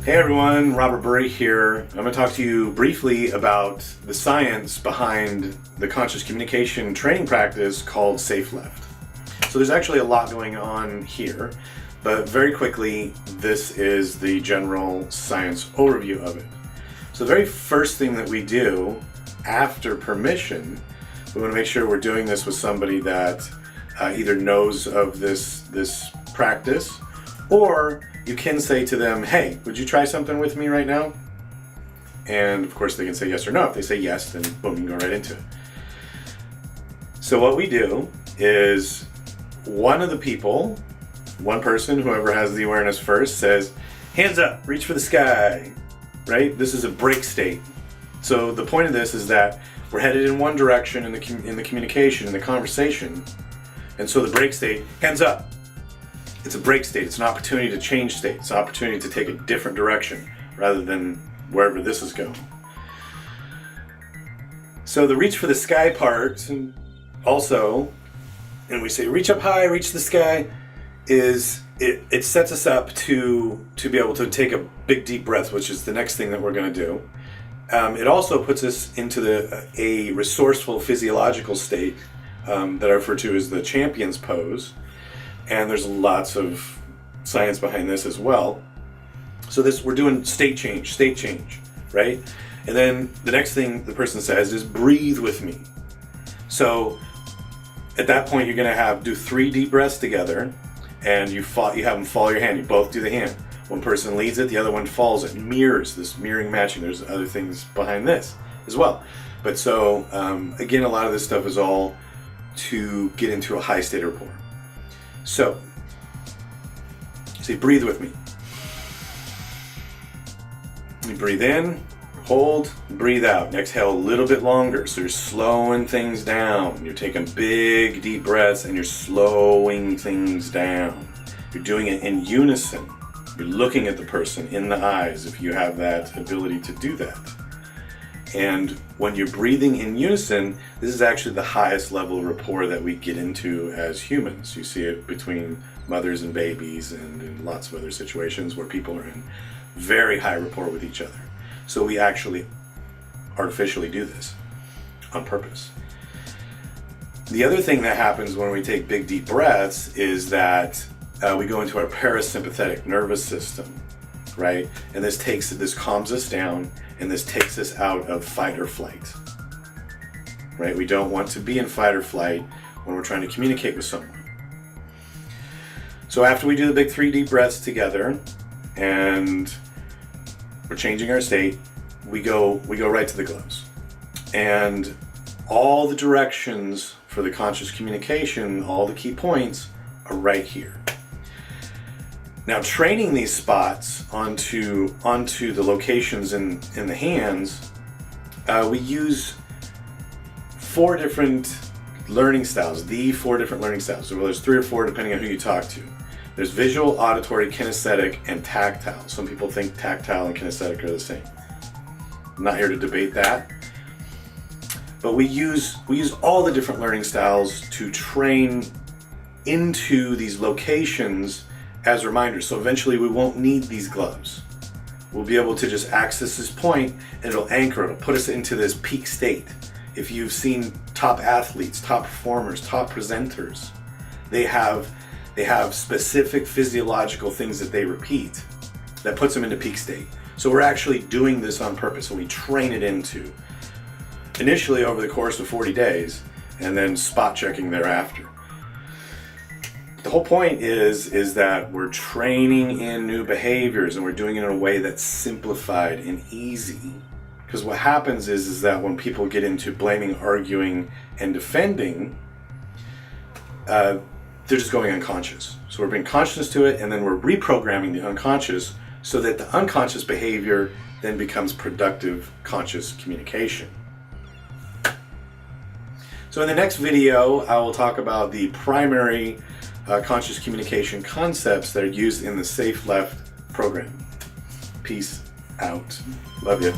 Hey everyone, Robert Burry here. I'm going to talk to you briefly about the science behind the conscious communication training practice called Safe Left. So there's actually a lot going on here, but very quickly, this is the general science overview of it. So the very first thing that we do after permission, we want to make sure we're doing this with somebody that either knows of this practice, or you can say to them, hey, would you try something with me right now? And of course they can say yes or no. If they say yes, then boom, you can go right into it. So what we do is one person, whoever has the awareness first, says, hands up, reach for the sky, right? This is a break state. So the point of this is that we're headed in one direction in the communication, in the conversation. And so the break state, hands up. It's a break state. It's an opportunity to change state. It's an opportunity to take a different direction rather than wherever this is going. So the reach for the sky part also, and we say reach up high, reach the sky, is it sets us up to be able to take a big deep breath, which is the next thing that we're going to do. It also puts us into a resourceful physiological state that I refer to as the champion's pose. And there's lots of science behind this as well. So we're doing state change, right? And then the next thing the person says is breathe with me. So at that point, you're gonna do 3 deep breaths together, and you have them follow your hand. You both do the hand. One person leads it, the other one follows it. Mirrors, this mirroring matching. There's other things behind this as well. But so again, a lot of this stuff is all to get into a high state of rapport. So, say breathe with me. You breathe in, hold, breathe out. And exhale a little bit longer. So you're slowing things down. You're taking big, deep breaths and you're slowing things down. You're doing it in unison. You're looking at the person in the eyes if you have that ability to do that. And when you're breathing in unison, this is actually the highest level of rapport that we get into as humans. You see it between mothers and babies and in lots of other situations where people are in very high rapport with each other. So we actually artificially do this on purpose. The other thing that happens when we take big deep breaths is that we go into our parasympathetic nervous system, right? And this calms us down, and this takes us out of fight or flight, right? We don't want to be in fight or flight when we're trying to communicate with someone. So after we do the big 3 deep breaths together, and we're changing our state, we go right to the gloves. And all the directions for the conscious communication, all the key points are right here. Now, training these spots onto the locations in the hands, we use 4 different learning styles, the 4 different learning styles. Well, there's 3 or 4 depending on who you talk to. There's visual, auditory, kinesthetic, and tactile. Some people think tactile and kinesthetic are the same. I'm not here to debate that. But we use all the different learning styles to train into these locations as reminders. So eventually we won't need these gloves. We'll be able to just access this point and it'll anchor, it'll put us into this peak state. If you've seen top athletes, top performers, top presenters, they have specific physiological things that they repeat that puts them into peak state. So we're actually doing this on purpose, and we train it into initially over the course of 40 days and then spot checking thereafter. The whole point is that we're training in new behaviors, and we're doing it in a way that's simplified and easy. Because what happens is that when people get into blaming, arguing, and defending, they're just going unconscious. So we're bringing consciousness to it, and then we're reprogramming the unconscious so that the unconscious behavior then becomes productive conscious communication. So in the next video, I will talk about the primary conscious communication concepts that are used in the Safe Left program. Peace out. Love you.